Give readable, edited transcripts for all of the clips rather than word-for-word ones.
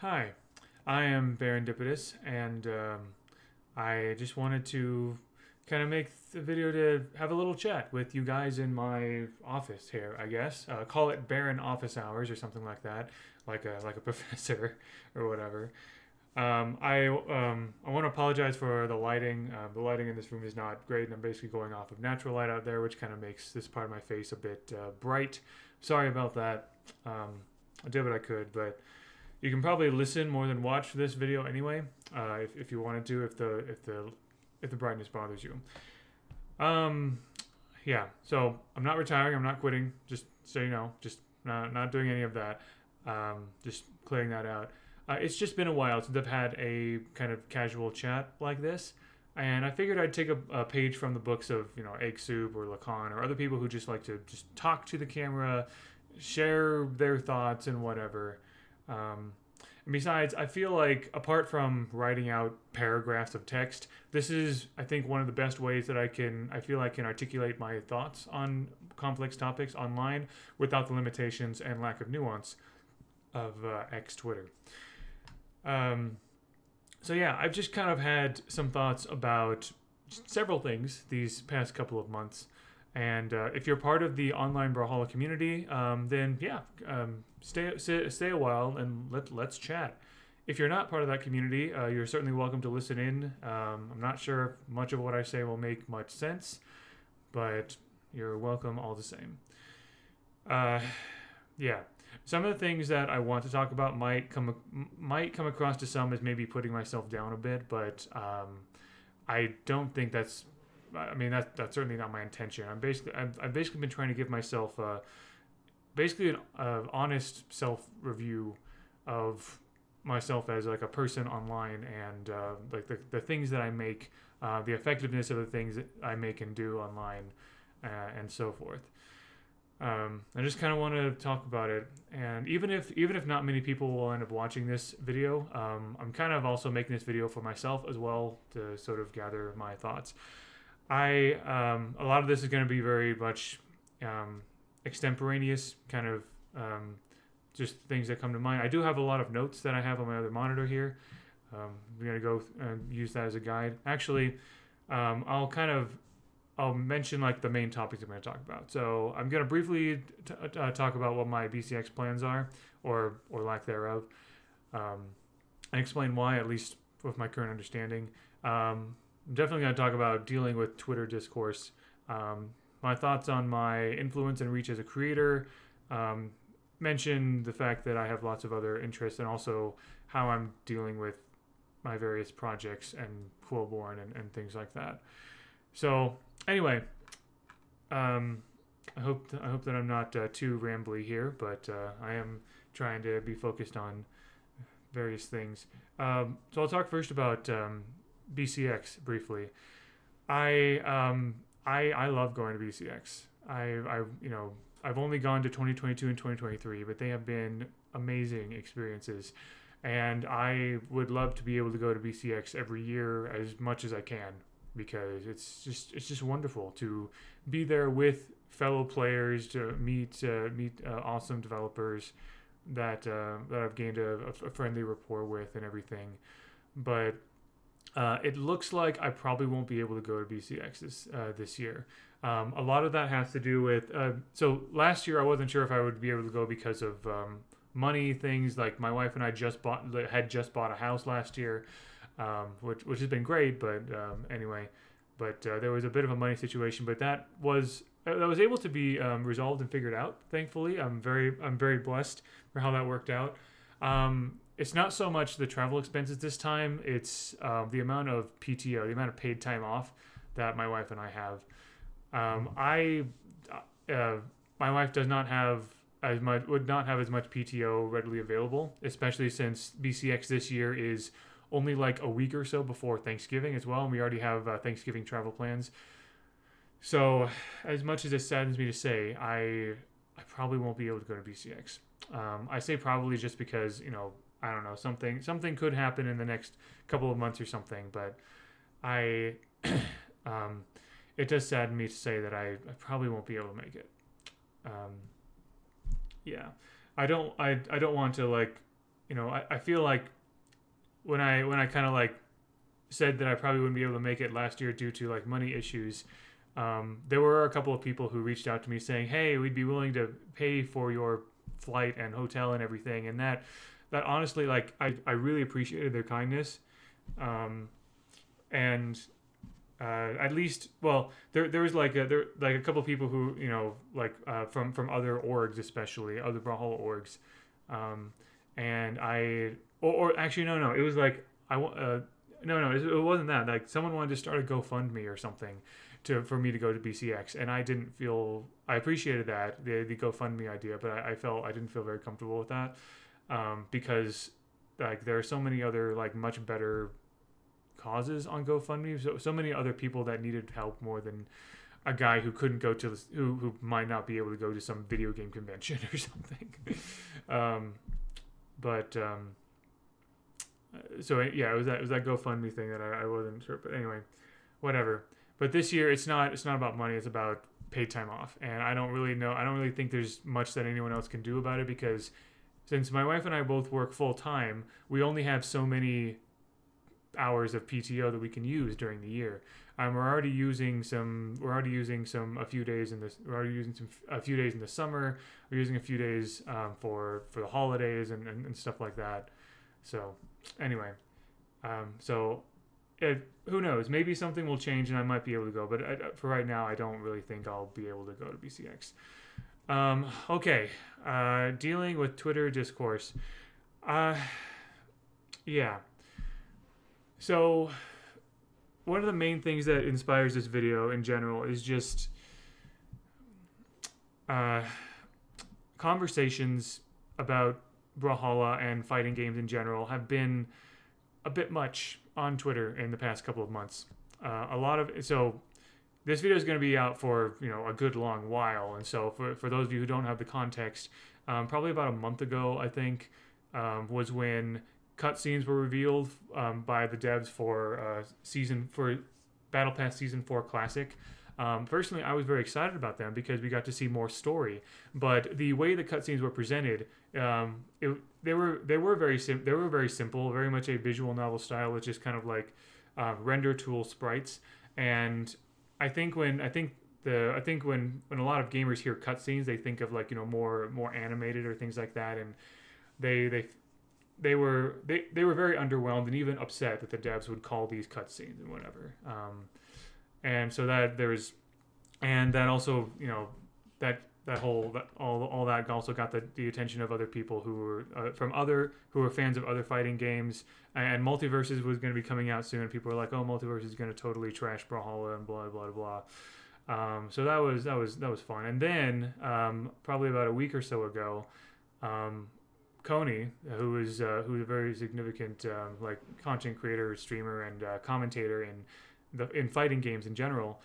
Hi, I am Barendipitous, and I just wanted to kind of make the video to have a little chat with you guys in my office here. I guess call it Baron Office Hours or something like that, like a professor or whatever. I want to apologize for the lighting. The lighting in this room is not great, and I'm basically going off of natural light out there, which kind of makes this part of my face a bit bright. Sorry about that. I did what I could, but you can probably listen more than watch this video anyway, if you wanted to, if the brightness bothers you. Um, yeah. So I'm not retiring. I'm not quitting. Just so you know, just not doing any of that. Just clearing that out. It's just been a while since I've had a kind of casual chat like this, and I figured I'd take a page from the books of Egg Soup or Lacan or other people who just like to just talk to the camera, share their thoughts and whatever. And besides, I feel like apart from writing out paragraphs of text, this is, I think, one of the best ways that I feel I can articulate my thoughts on complex topics online without the limitations and lack of nuance of X Twitter. Um, so yeah, I've just kind of had some thoughts about several things these past couple of months. And if you're part of the online Brawlhalla community, then yeah, stay a while and let's chat. If you're not part of that community, you're certainly welcome to listen in. I'm not sure if much of what I say will make much sense, but you're welcome all the same. Yeah, some of the things that I want to talk about might come across to some as maybe putting myself down a bit, but I don't think that's. I mean that's certainly not my intention. I've basically been trying to give myself basically an honest self review of myself as like a person online and like the things that I make, the effectiveness of the things that I make and do online, and so forth. I just kind of want to talk about it, and even if not many people will end up watching this video, I'm kind of also making this video for myself as well to sort of gather my thoughts. A lot of this is going to be very much extemporaneous, kind of just things that come to mind. I do have a lot of notes that I have on my other monitor here. I'm going to go use that as a guide. Actually, I'll mention like the main topics I'm going to talk about. So I'm going to briefly talk about what my BCX plans are, or lack thereof, and explain why, at least with my current understanding. I'm definitely going to talk about dealing with Twitter discourse, my thoughts on my influence and reach as a creator, mention the fact that I have lots of other interests, and also how I'm dealing with my various projects and Quillborn and things like that. So anyway, I hope that I'm not too rambly here, but I am trying to be focused on various things. So I'll talk first about BCX briefly. I love going to BCX. I've only gone to 2022 and 2023, but they have been amazing experiences, and I would love to be able to go to BCX every year as much as I can, because it's just wonderful to be there with fellow players, to meet awesome developers that I've gained a friendly rapport with and everything. But it looks like I probably won't be able to go to BCX this year. A lot of that has to do with so last year I wasn't sure if I would be able to go because of money things. Like my wife and I had just bought a house last year, which has been great. But anyway, there was a bit of a money situation, but that was able to be resolved and figured out. Thankfully, I'm very blessed for how that worked out. It's not so much the travel expenses this time. It's the amount of PTO, the amount of paid time off that my wife and I have. My wife does not have would not have as much PTO readily available, especially since BCX this year is only like a week or so before Thanksgiving as well, and we already have Thanksgiving travel plans. So, as much as it saddens me to say, I probably won't be able to go to BCX. I say probably just because I don't know, something could happen in the next couple of months or something, but I it does sadden me to say that I probably won't be able to make it. Yeah, I don't want to like I feel like when I kind of like said that I probably wouldn't be able to make it last year due to like money issues. There were a couple of people who reached out to me saying, "Hey, we'd be willing to pay for your flight and hotel and everything," and that honestly, like I really appreciated their kindness, and at least, well, there was like a couple of people who like from other orgs, especially other Brawlhalla orgs, and or actually no, it was like no, it wasn't that. Like someone wanted to start a GoFundMe or something for me to go to BCX, and I appreciated that the GoFundMe idea, but I didn't feel very comfortable with that, because like there are so many other like much better causes on GoFundMe, so many other people that needed help more than a guy who couldn't go to who might not be able to go to some video game convention or something. But so yeah, it was that GoFundMe thing that I wasn't sure, but anyway, whatever. But this year it's not about money, it's about paid time off, and I don't really think there's much that anyone else can do about it, because since my wife and I both work full time, we only have so many hours of PTO that we can use during the year. We're already using a few days in this. We're already using a few days in the summer. We're using a few days for the holidays and stuff like that. So anyway, who knows? Maybe something will change and I might be able to go. But for right now, I don't really think I'll be able to go to BCX. Okay, dealing with Twitter discourse. Yeah. So, one of the main things that inspires this video in general is just conversations about Brawlhalla and fighting games in general have been a bit much on Twitter in the past couple of months. So this video is going to be out for a good long while, and so for those of you who don't have the context, probably about a month ago, I think, was when cutscenes were revealed by the devs for Battle Pass Season 4 Classic. Personally, I was very excited about them because we got to see more story. But the way the cutscenes were presented, they were very simple, very much a visual novel style with just kind of like render tool sprites. And I think when a lot of gamers hear cutscenes, they think of like more animated or things like that, and they were very underwhelmed and even upset that the devs would call these cutscenes and whatever. And so that also all that also got the attention of other people who were fans of other fighting games, and Multiverses was going to be coming out soon. People were like, "Oh, Multiverse is going to totally trash Brawlhalla," and blah blah blah. So that was fun. And then probably about a week or so ago, Coney, who is a very significant like content creator, streamer, and commentator in fighting games in general,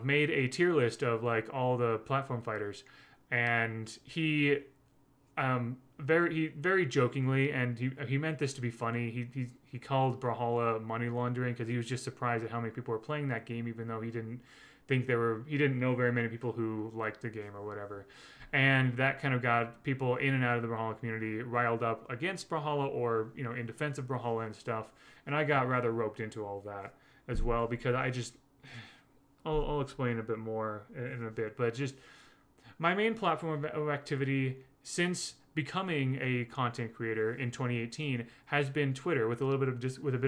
made a tier list of like all the platform fighters, and he very jokingly, and he meant this to be funny. He called Brawlhalla money laundering because he was just surprised at how many people were playing that game, even though he didn't know very many people who liked the game or whatever. And that kind of got people in and out of the Brawlhalla community riled up against Brawlhalla or in defense of Brawlhalla and stuff. And I got rather roped into all of that as well, because I'll explain a bit more in a bit, but just my main platform of activity since becoming a content creator in 2018 has been Twitter with a bit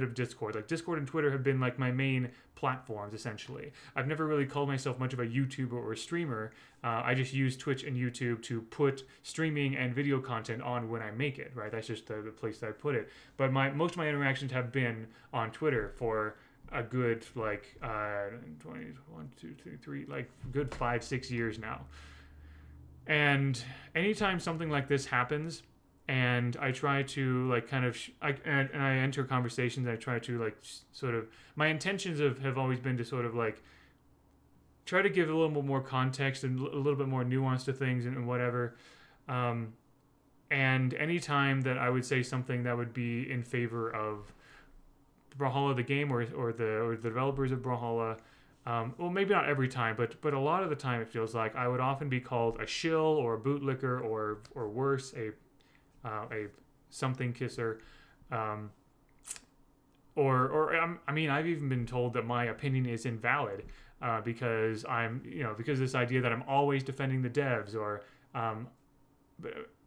of Discord. Like Discord and Twitter have been like my main platforms essentially. I've never really called myself much of a YouTuber or a streamer. I just use Twitch and YouTube to put streaming and video content on when I make it. Right, that's just the place that I put it. But most of my interactions have been on Twitter for a good good 5-6 years now. And anytime something like this happens, and I try to like kind of I enter conversations, I try to like sort of, my intentions have always been to sort of like try to give a little more context and a little bit more nuance to things and whatever. And anytime that I would say something that would be in favor of Brawlhalla the game or the developers of Brawlhalla, well, maybe not every time, but a lot of the time it feels like I would often be called a shill or a bootlicker or worse, a something kisser. Um, I mean, I've even been told that my opinion is invalid because because this idea that I'm always defending the devs, or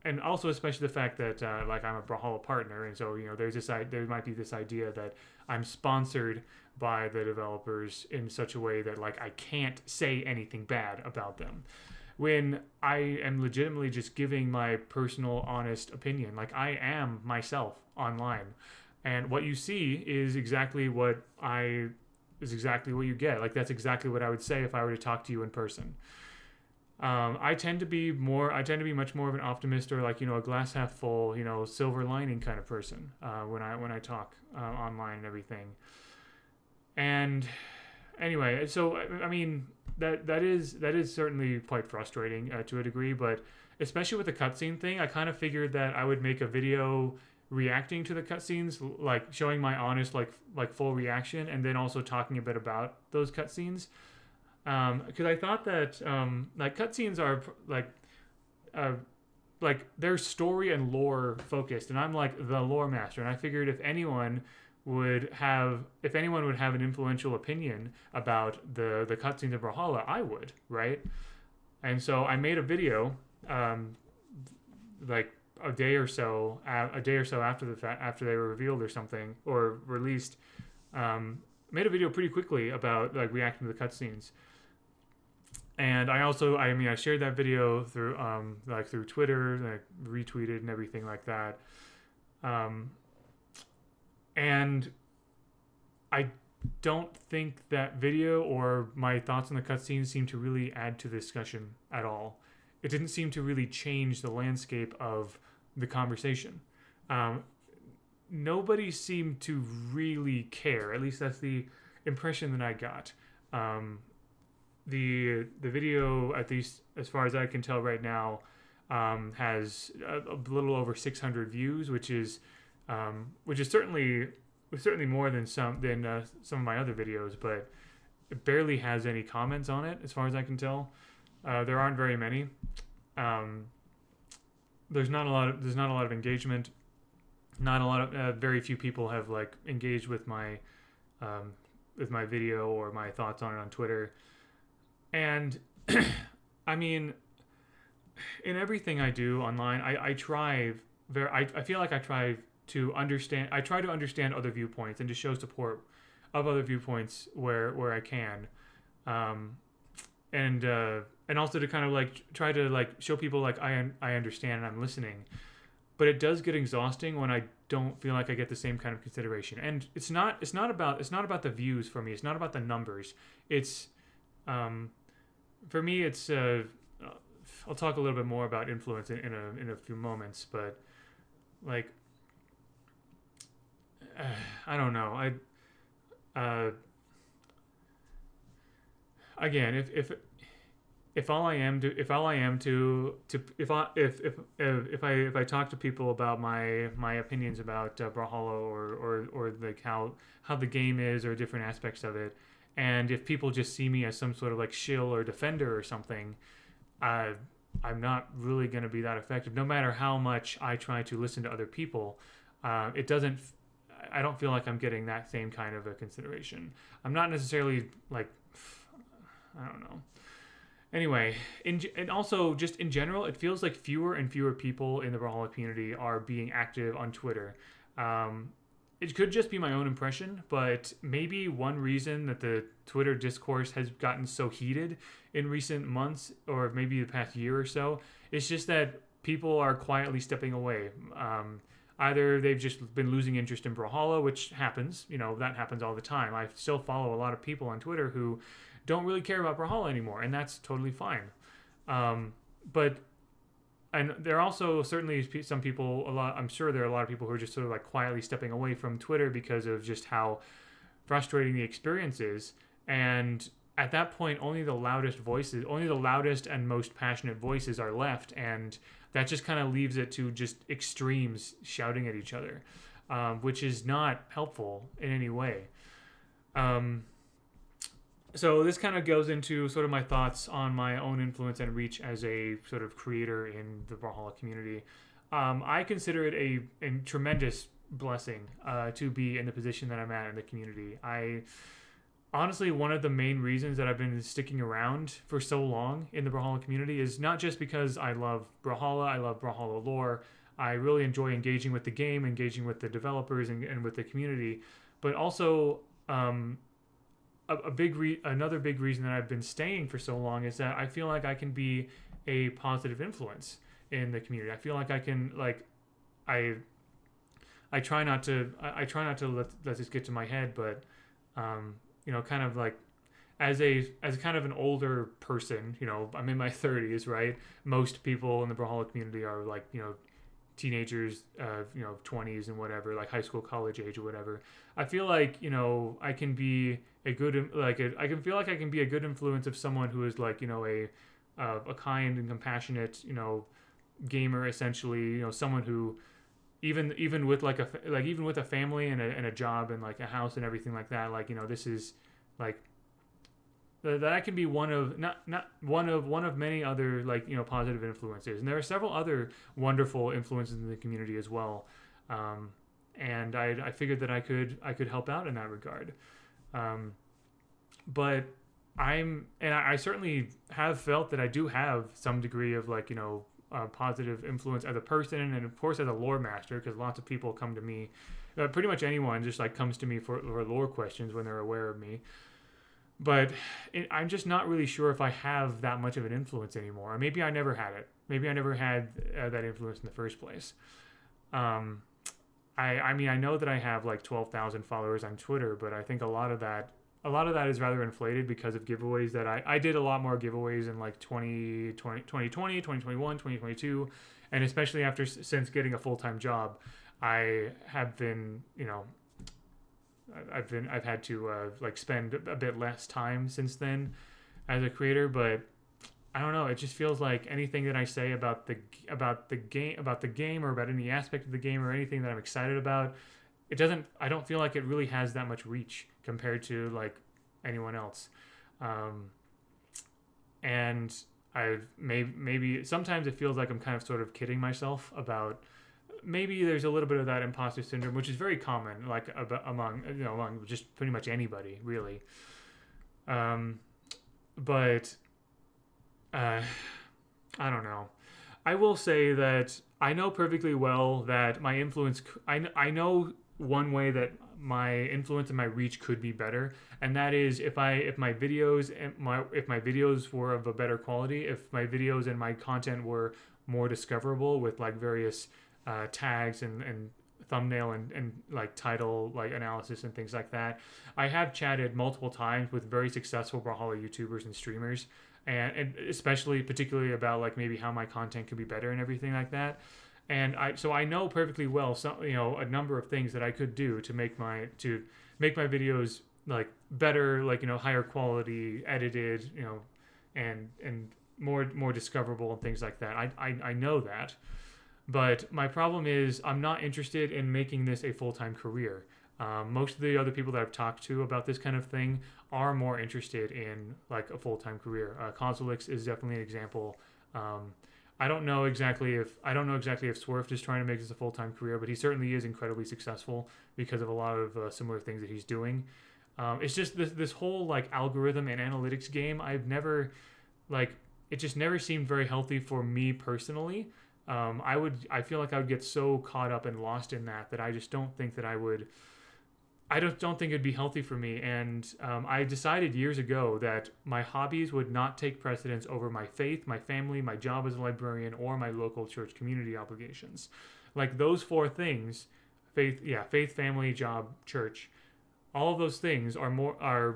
and also especially the fact that like I'm a Brawlhalla partner, and so there might be this idea that I'm sponsored by the developers in such a way that like I can't say anything bad about them, when I am legitimately just giving my personal honest opinion. Like, I am myself online, and what you see is exactly what you get. Like, that's exactly what I would say if I were to talk to you in person. I tend to be much more of an optimist, or like, a glass half full, silver lining kind of person when I talk online and everything. And anyway, so I mean that is certainly quite frustrating to a degree, but especially with the cutscene thing, I kind of figured that I would make a video reacting to the cutscenes, like showing my honest like full reaction, and then also talking a bit about those cutscenes. Because I thought that like cutscenes are like they're story and lore focused, and I'm like the lore master, and I figured if anyone would have an influential opinion about the cutscenes of Brawlhalla, I would, right? And so I made a video like a day or so after they were revealed or something, or released. Made a video pretty quickly about like reacting to the cutscenes. And I shared that video through through Twitter, like retweeted and everything like that. And I don't think that video or my thoughts on the cutscenes seem to really add to the discussion at all. It didn't seem to really change the landscape of the conversation. Nobody seemed to really care. At least that's the impression that I got. The video, at least as far as I can tell right now, has a little over 600 views, which is certainly more than some of my other videos, but it barely has any comments on it as far as I can tell. There aren't very many. There's not a lot of engagement. Very few people have like engaged with my video or my thoughts on it on Twitter. And I mean, in everything I do online, I feel like I try to understand other viewpoints and to show support of other viewpoints where I can, and also to kind of like try to like show people like I understand and I'm listening. But it does get exhausting when I don't feel like I get the same kind of consideration. And it's not about the views for me. It's not about the numbers. It's for me, it's I'll talk a little bit more about influence in a few moments, but like I don't know. Again, if I talk to people about my opinions about Brawlhalla or like how the game is or different aspects of it, and if people just see me as some sort of like shill or defender or something, I'm not really going to be that effective. No matter how much I try to listen to other people, it doesn't. I don't feel like I'm getting that same kind of a consideration. I'm not necessarily like, I don't know. Anyway, and also just in general, it feels like fewer and fewer people in the Brawlhalla community are being active on Twitter. It could just be my own impression, but maybe one reason that the Twitter discourse has gotten so heated in recent months, or maybe the past year or so, is just that people are quietly stepping away. Either they've just been losing interest in Brawlhalla, which happens, that happens all the time. I still follow a lot of people on Twitter who don't really care about Brawlhalla anymore, and that's totally fine. And there are also certainly some people, I'm sure there are a lot of people who are just sort of like quietly stepping away from Twitter because of just how frustrating the experience is. And at that point, only the loudest and most passionate voices are left, and that just kind of leaves it to just extremes shouting at each other, which is not helpful in any way. So this kind of goes into sort of my thoughts on my own influence and reach as a sort of creator in the Brawlhalla community. I consider it a tremendous blessing to be in the position that I'm at in the community. I honestly, one of the main reasons that I've been sticking around for so long in the Brawlhalla community is not just because I love Brawlhalla, I love Brawlhalla lore. I really enjoy engaging with the game, engaging with the developers, and with the community, but also another big reason that I've been staying for so long is that I feel like I can be a positive influence in the community. I feel like I can I I try not to let this get to my head, but kind of like as kind of an older person, I'm in my 30s, right? Most people in the Brawlhalla community are like, teenagers, 20s and whatever, like high school, college age or whatever. I feel like, I can be a good, I can feel like I can be a good influence of someone who is like, a kind and compassionate, gamer essentially, someone who even with even with a family and a job and like a house and everything like that, like, this is like that I can be one of not one of many other like positive influences, and there are several other wonderful influences in the community as well, and I figured that I could help out in that regard, but I certainly have felt that I do have some degree of like positive influence as a person and of course as a lore master, because lots of people come to me, pretty much anyone just like comes to me for lore questions when they're aware of me. But I'm just not really sure if I have that much of an influence anymore. Or maybe I never had it. Maybe I never had that influence in the first place. I mean, I know that I have like 12,000 followers on Twitter, but I think a lot of that is rather inflated because of giveaways that I did a lot more giveaways in like 2020, 2021, 2022, and especially since getting a full-time job, I have been, I've had to like spend a bit less time since then as a creator, but I don't know. It just feels like anything that I say about the game or about any aspect of the game or anything that I'm excited about, I don't feel like it really has that much reach compared to like anyone else. And maybe sometimes it feels like I'm kind of sort of kidding myself about, maybe there's a little bit of that imposter syndrome, which is very common, like among just pretty much anybody, really. But I don't know. I will say that I know perfectly well that my influence. I know one way that my influence and my reach could be better, and that is if my videos were of a better quality, if my videos and my content were more discoverable with like various tags and thumbnail and like title like analysis and things like that. I have chatted multiple times with very successful Brawlhalla YouTubers and streamers, and especially particularly about like maybe how my content could be better and everything like that. And I know perfectly well a number of things that I could do to make my videos like better, like higher quality, edited, and more discoverable and things like that. I know that. But my problem is I'm not interested in making this a full-time career. Most of the other people that I've talked to about this kind of thing are more interested in like a full-time career. Consolix is definitely an example. I don't know exactly if Swerft is trying to make this a full-time career, but he certainly is incredibly successful because of a lot of similar things that he's doing. It's just this whole like algorithm and analytics game. It just never seemed very healthy for me personally. I feel like I would get so caught up and lost in that I just don't think that I don't think it'd be healthy for me. And I decided years ago that my hobbies would not take precedence over my faith, my family, my job as a librarian, or my local church community obligations. Like those four things, faith, family, job, church, all of those things are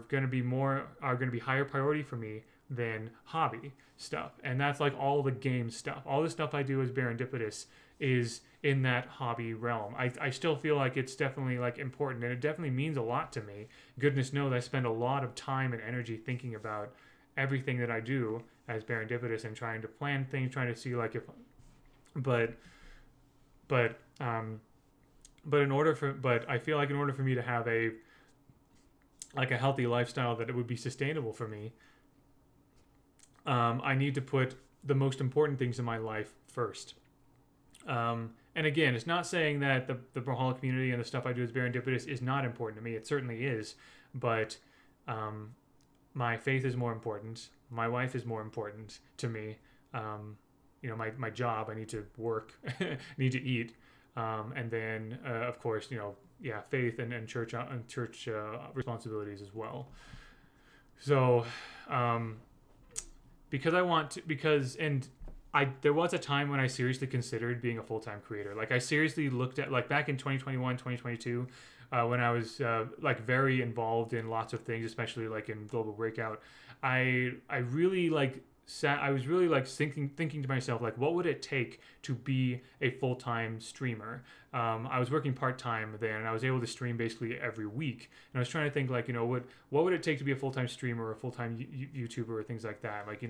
going to be higher priority for me than hobby stuff. And that's like all the game stuff. All the stuff I do as Serendipitous is in that hobby realm. I still feel like it's definitely like important, and it definitely means a lot to me. Goodness knows I spend a lot of time and energy thinking about everything that I do as Serendipitous and trying to plan things, trying to see like if but I feel like in order for me to have a healthy lifestyle that it would be sustainable for me, I need to put the most important things in my life first. And again, it's not saying that the Brawlhalla community and the stuff I do as Serendipitous is not important to me. It certainly is. But my faith is more important. My wife is more important to me. My job, I need to work, need to eat. And then, of course, faith and church responsibilities as well. So, there was a time when I seriously considered being a full-time creator. Like I seriously looked at, like back in 2021, 2022, when I was very involved in lots of things, especially like in Global Breakout. I really I was really thinking to myself, like, what would it take to be a full-time streamer? I was working part-time then, and I was able to stream basically every week. And I was trying to think, like, what would it take to be a full-time streamer or a full-time YouTuber or things like that? Like,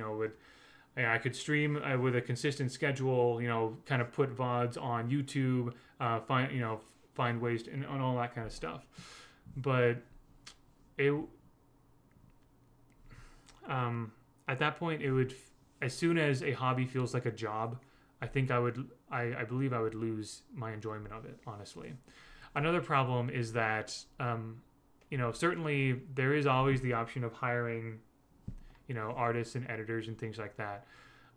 I could stream with a consistent schedule, kind of put VODs on YouTube, find ways to, and all that kind of stuff. But at that point, it would, as soon as a hobby feels like a job, I believe I would lose my enjoyment of it, honestly. Another problem is that, certainly there is always the option of hiring, artists and editors and things like that.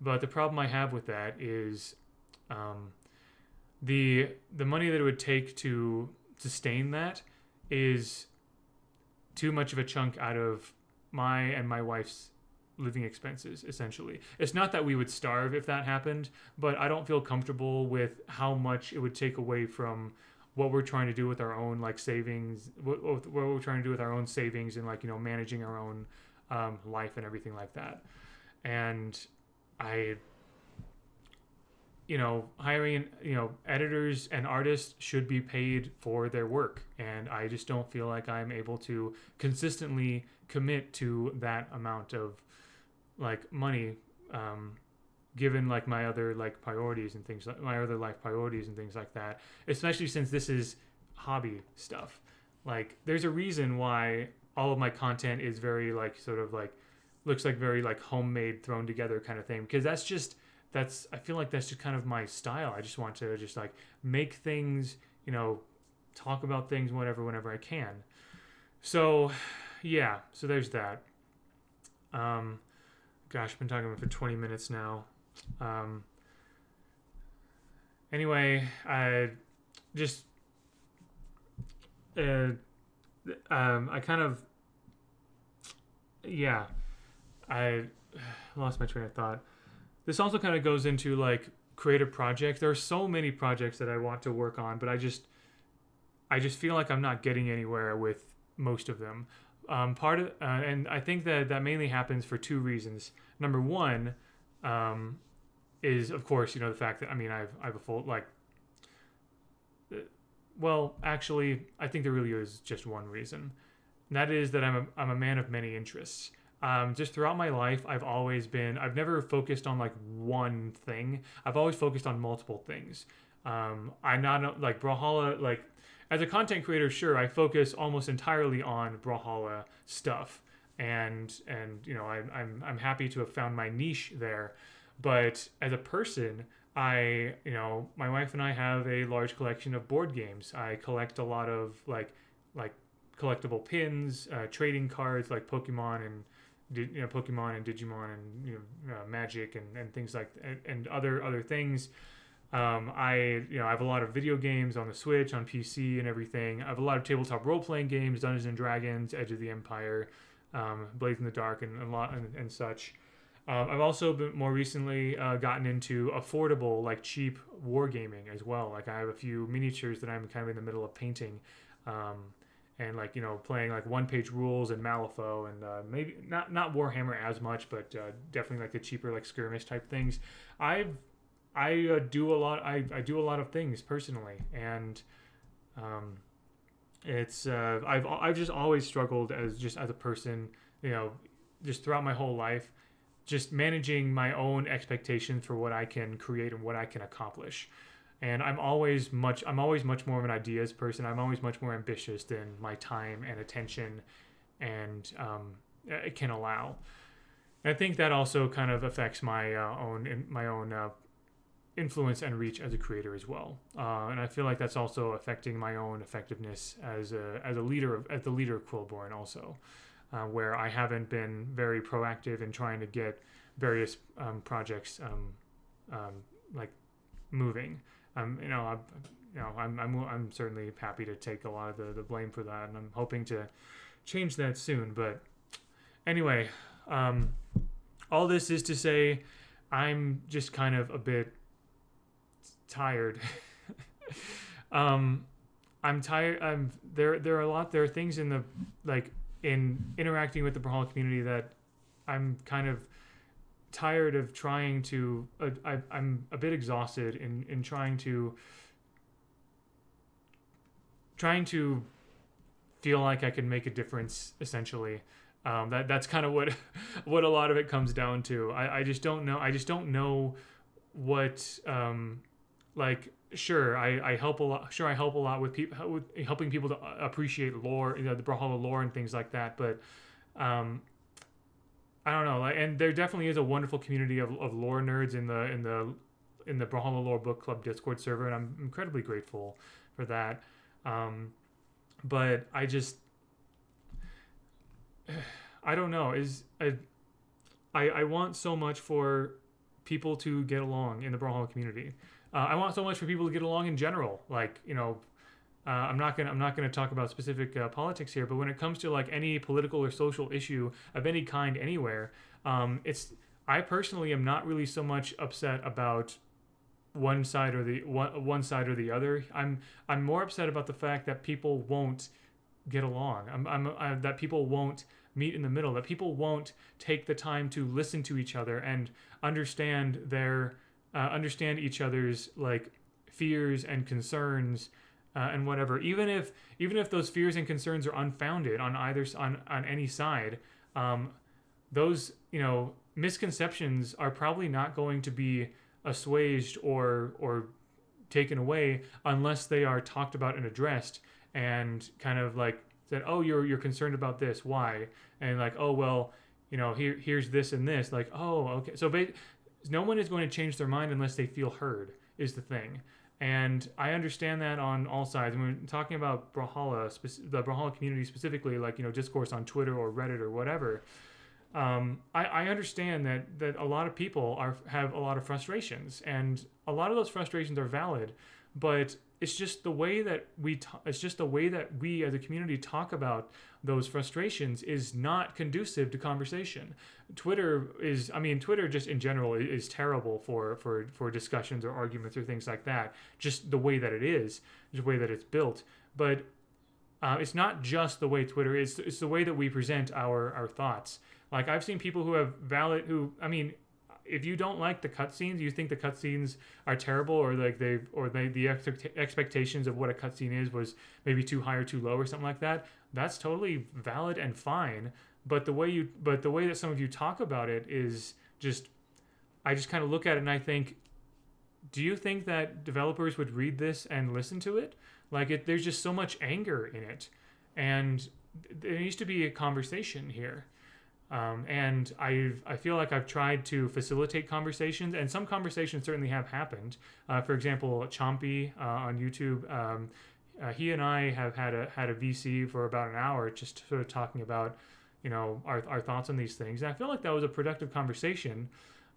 But the problem I have with that is the money that it would take to sustain that is too much of a chunk out of my and my wife's living expenses, essentially. It's not that we would starve if that happened, but I don't feel comfortable with how much it would take away from what we're trying to do with our own savings, what we're trying to do with our own savings and managing our own life and everything like that. And hiring editors and artists should be paid for their work, and I just don't feel like I'm able to consistently commit to that amount of money, given my other priorities and things, like my other life priorities and things like that, especially since this is hobby stuff. There's a reason why all of my content is very looks like very homemade, thrown together kind of thing, because I feel like that's just kind of my style. I just want to make things, talk about things whenever I can. So yeah, so there's that. Gosh, I've been talking about it for 20 minutes now. Anyway, I just I kind of, I lost my train of thought. This also kind of goes into creative projects. There are so many projects that I want to work on, but I just feel like I'm not getting anywhere with most of them. And I think that mainly happens for two reasons. Number one, is of course, the fact that, I have a full, well, actually, I think there really is just one reason. And that is that I'm a man of many interests. Just throughout my life, I've never focused on one thing. I've always focused on multiple things. I'm not Brawlhalla, as a content creator, sure, I focus almost entirely on Brawlhalla stuff. And I'm happy to have found my niche there. But as a person, my wife and I have a large collection of board games. I collect a lot of collectible pins, trading cards like Pokemon and Digimon and Magic and things and other things. I have a lot of video games on the Switch, on PC, and everything. I have a lot of tabletop role-playing games, Dungeons and Dragons, Edge of the Empire, Blades in the Dark, and such. I've also more recently gotten into affordable, cheap wargaming as well. I have a few miniatures that I'm kind of in the middle of painting, and playing one-page rules and Malifaux, and maybe not Warhammer as much, but definitely the cheaper skirmish type things. I do a lot. I do a lot of things personally, and it's I've just always struggled as a person, just throughout my whole life, just managing my own expectations for what I can create and what I can accomplish. And I'm always much more of an ideas person. I'm always much more ambitious than my time and attention and it can allow. And I think that also kind of affects my own influence and reach as a creator as well. And I feel like that's also affecting my own effectiveness as a leader as the leader of Quillborn also, where I haven't been very proactive in trying to get various projects like moving. I'm certainly happy to take a lot of the blame for that, and I'm hoping to change that soon. But anyway, all this is to say, I'm just kind of a bit tired. I'm tired. There are things in the in interacting with the Brawlhalla community that I'm kind of tired of trying to. I'm a bit exhausted in trying to feel like I can make a difference. Essentially, that's kind of what a lot of it comes down to. I just don't know. I just don't know what Sure, I help a lot. Sure, I help a lot with helping people to appreciate lore, the Brawlhalla lore and things like that. But I don't know. And there definitely is a wonderful community of lore nerds in the Brawlhalla Lore Book Club Discord server, and I'm incredibly grateful for that. But I don't know. I want so much for people to get along in the Brawlhalla community. I want so much for people to get along in general. I'm not gonna talk about specific politics here, but when it comes to any political or social issue of any kind anywhere, I personally am not really so much upset about one side or the other. I'm more upset about the fact that people won't get along. That people won't meet in the middle. That people won't take the time to listen to each other and understand understand each other's fears and concerns and whatever. Even if those fears and concerns are unfounded on any side, those misconceptions are probably not going to be assuaged or taken away unless they are talked about and addressed and kind of said, oh, you're concerned about this, why? And oh, well, here's this and this, oh, okay. So no one is going to change their mind unless they feel heard, is the thing. And I understand that on all sides. And when we're talking about Brawlhalla, the Brawlhalla community specifically, discourse on Twitter or Reddit or whatever, I understand that a lot of people have a lot of frustrations, and a lot of those frustrations are valid, but it's just the way that we as a community talk about those frustrations is not conducive to conversation. Twitter just in general is terrible for discussions or arguments or things like that. Just the way that it is, the way that it's built. But it's not just the way Twitter is. It's the way that we present our thoughts. I've seen people if you don't like the cutscenes, you think the cutscenes are terrible, or the expectations of what a cutscene is was maybe too high or too low or something like that. That's totally valid and fine. But the way that some of you talk about it is just, I just kind of look at it and I think, do you think that developers would read this and listen to it? There's just so much anger in it, and there needs to be a conversation here. And I feel like I've tried to facilitate conversations, and some conversations certainly have happened. For example, Chompy on YouTube, he and I have had a VC for about an hour, just sort of talking about our thoughts on these things. And I feel like that was a productive conversation,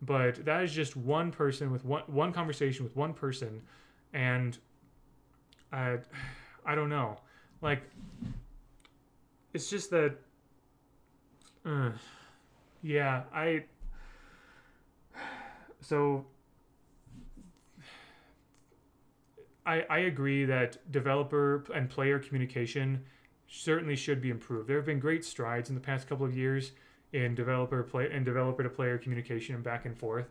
but that is just one person with one conversation with one person, and I don't know, it's just that. Yeah, I agree that developer and player communication certainly should be improved. There have been great strides in the past couple of years in developer to player communication and back and forth,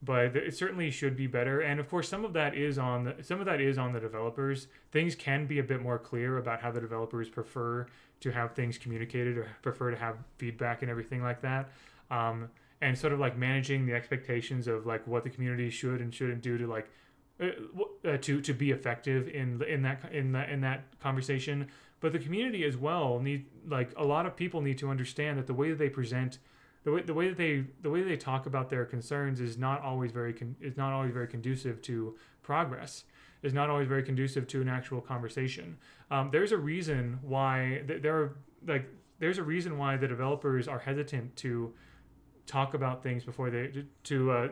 but it certainly should be better. And of course, some of that is on the developers. Things can be a bit more clear about how the developers prefer to have things communicated or prefer to have feedback and everything like that. And sort of managing the expectations of what the community should and shouldn't do to be effective in that conversation. But the community as well a lot of people need to understand that the way that they present the way that they talk about their concerns is not always very conducive to progress. Is not always very conducive to an actual conversation. There's a reason why there's a reason why the developers are hesitant to talk about things before to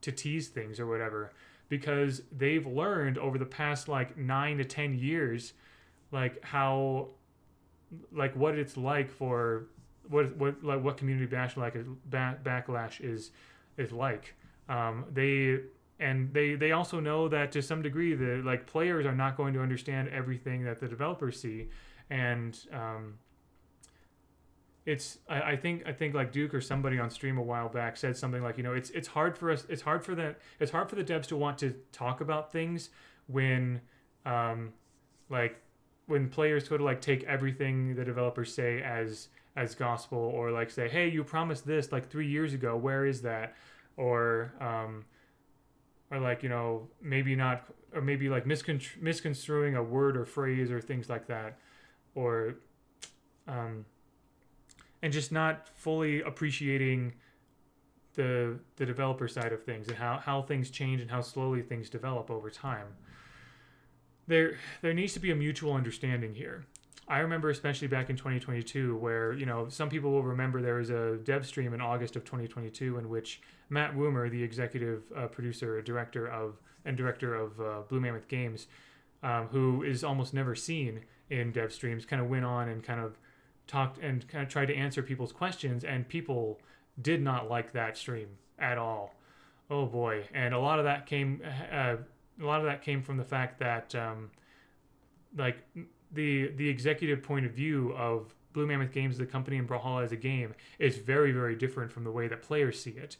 tease things or whatever, because they've learned over the past like 9 to 10 years like how like what it's like for what community backlash is like. They also know that to some degree the like players are not going to understand everything that the developers see, and I think like Duke or somebody on stream a while back said something like, it's hard for the devs to want to talk about things when when players sort of like take everything the developers say as gospel, or like say, hey, you promised this like 3 years ago, where is that? Or like, maybe not, or maybe like misconstruing a word or phrase or things like that, or and just not fully appreciating the developer side of things and how things change and how slowly things develop over time. There needs to be a mutual understanding here. I remember especially back in 2022 where, some people will remember there was a dev stream in August of 2022 in which Matt Woomer, the executive producer, director of Blue Mammoth Games, who is almost never seen in dev streams, kind of went on and kind of talked and kind of tried to answer people's questions, and people did not like that stream at all. Oh boy. And a lot of that came from the fact that like the executive point of view of Blue Mammoth Games, the company, and Brawlhalla as a game is very, very different from the way that players see it.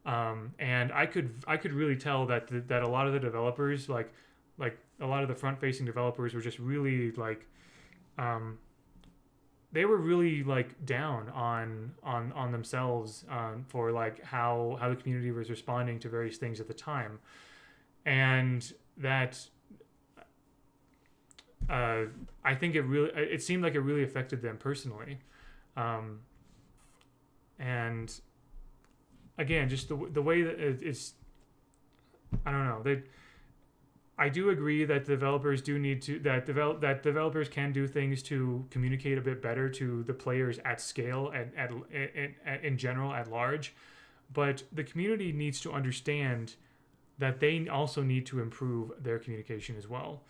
And I could really tell that that a lot of the developers, like a lot of the front-facing developers, were just really like they were really like down on themselves for like how the community was responding to various things at the time, and that I think it seemed like it really affected them personally, and again, just the way that it's, I don't know. I do agree that developers do need to that developers can do things to communicate a bit better to the players at scale in general at large, but the community needs to understand that they also need to improve their communication as well.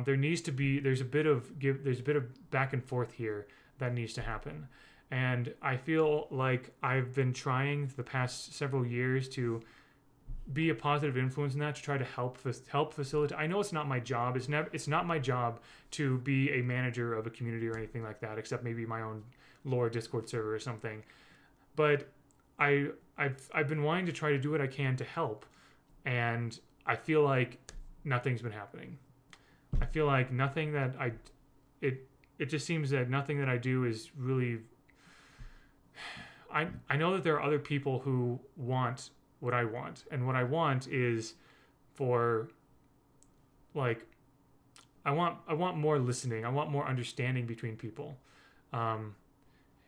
There's a bit of back and forth here that needs to happen, and I feel like I've been trying the past several years to be a positive influence in that, to try to help facilitate. I know it's not my job. It's not my job to be a manager of a community or anything like that, except maybe my own lore Discord server or something. But I've been wanting to try to do what I can to help, and I feel like nothing's been happening. I feel like it just seems that nothing that I do is really. I know that there are other people who want what I want, and what I want is for like I want more listening. I want more understanding between people.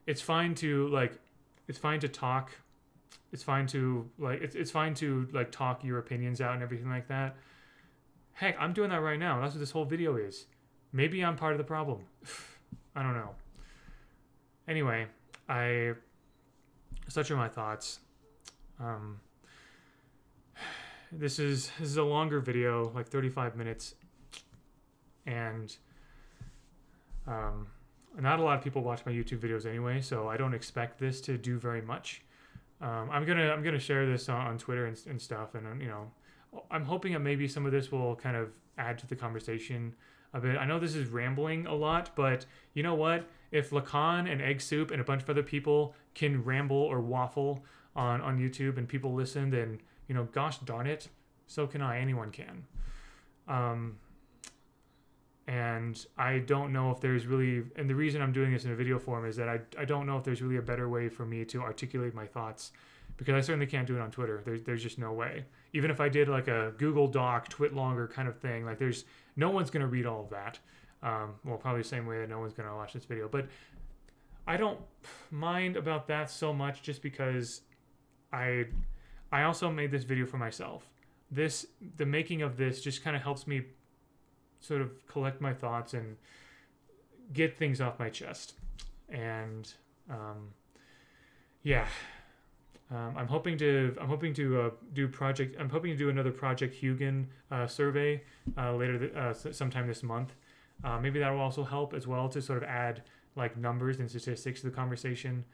It's fine to talk. It's fine to it's fine to like talk your opinions out and everything like that. Heck, I'm doing that right now. That's what this whole video is. Maybe I'm part of the problem. I don't know. Anyway, such are my thoughts. This is a longer video, like 35 minutes, and not a lot of people watch my YouTube videos anyway, so I don't expect this to do very much. I'm gonna share this on Twitter and stuff, and I'm hoping that maybe some of this will kind of add to the conversation a bit. I know this is rambling a lot, but you know what? If Lacan and Egg Soup and a bunch of other people can ramble or waffle on YouTube and people listen, then gosh darn it, so can I. Anyone can. And I don't know if there's really, and the reason I'm doing this in a video form is that I don't know if there's really a better way for me to articulate my thoughts, because I certainly can't do it on Twitter. There's just no way. Even if I did like a Google Doc, twit longer kind of thing, like no one's going to read all of that. Well, probably the same way that no one's going to watch this video. But I don't mind about that so much, just because I I also made this video for myself. The making of this just kind of helps me sort of collect my thoughts and get things off my chest. And yeah, I'm hoping to do another Project Hugin survey sometime this month. Maybe that will also help as well to sort of add like numbers and statistics to the conversation.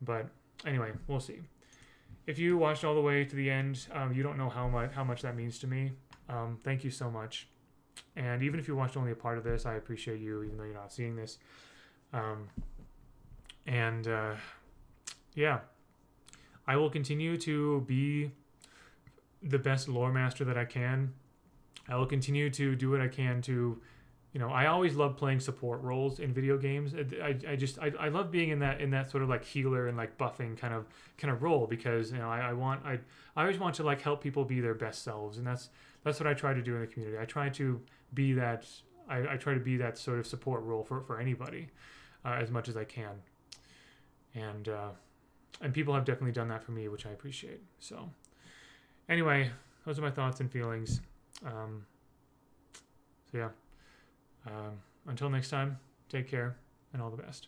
But anyway, we'll see. If you watched all the way to the end, you don't know how much that means to me. Thank you so much. And even if you watched only a part of this, I appreciate you, even though you're not seeing this. Yeah, I will continue to be the best lore master that I can. I will continue to do what I can to, I always love playing support roles in video games. I love being in that sort of like healer and like buffing kind of role, because I always want to like help people be their best selves, and that's what I try to do in the community. I try to be that. I try to be that sort of support role for anybody as much as I can, and people have definitely done that for me, which I appreciate. So anyway, those are my thoughts and feelings. So yeah. Until next time, take care and all the best.